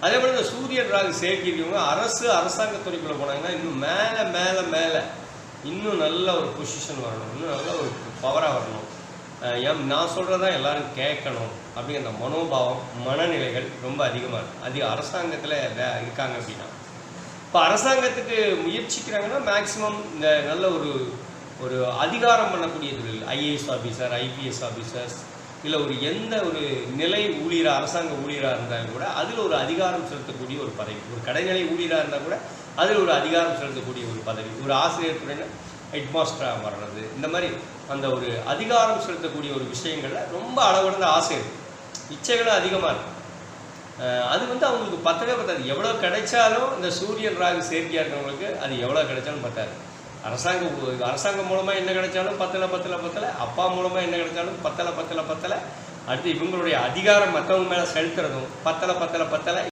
அதே போல் இந்த சூரியன் ராகு சேர்க்கிறவங்க அரசாங்க துறைக்குள்ளே போனாங்கன்னா இன்னும் மேலே மேலே மேலே இன்னும் நல்ல ஒரு பொசிஷன் வரணும், இன்னும் நல்ல ஒரு பவராக வரணும், நான் சொல்கிறதா எல்லாரும் கேட்கணும் அப்படிங்கிற அந்த மனோபாவம் மனநிலைகள் ரொம்ப அதிகமாக இருக்குது. அரசாங்கத்தில் இருக்காங்க அப்படின்னா இப்போ அரசாங்கத்துக்கு முயற்சிக்கிறாங்கன்னா மேக்சிமம் இந்த நல்ல ஒரு அதிகாரம் பண்ணக்கூடிய தொழில் ஐஏஎஸ் ஆஃபீஸர், ஐபிஎஸ் ஆஃபீஸர்ஸ், இல்லை எந்த ஒரு நிலை ஊழியராக அரசாங்க ஊழியராக இருந்தாலும் கூட அதில் ஒரு அதிகாரம் செலுத்தக்கூடிய ஒரு பதவி, ஒரு கடைநிலை ஊழியராக இருந்தால் கூட அதில் ஒரு அதிகாரம் செலுத்தக்கூடிய ஒரு பதவி, ஒரு ஆசிரியர் துறையில் ஹெட் மாஸ்டராக வர்றது, இந்த மாதிரி அந்த ஒரு அதிகாரம் செலுத்தக்கூடிய ஒரு விஷயங்களில் ரொம்ப அளவிடந்த ஆசை இருக்குது, இச்சைகளும் அதிகமாக இருக்குது. அது அவங்களுக்கு பத்தவே பத்தாது. எவ்வளோ கிடைச்சாலும் இந்த சூரியன் ராகு சேர்க்கையாக இருக்கிறவங்களுக்கு அது எவ்வளோ கிடைச்சாலும் பத்தாது. அரசாங்கம் மூலமாக என்ன கிடைச்சாலும் பத்தலை, அப்பா மூலமாக என்ன கிடைச்சாலும் பத்தலை. அடுத்து இவங்களுடைய அதிகாரம் மற்றவங்க மேலே செலுத்துறதும் பத்தலை.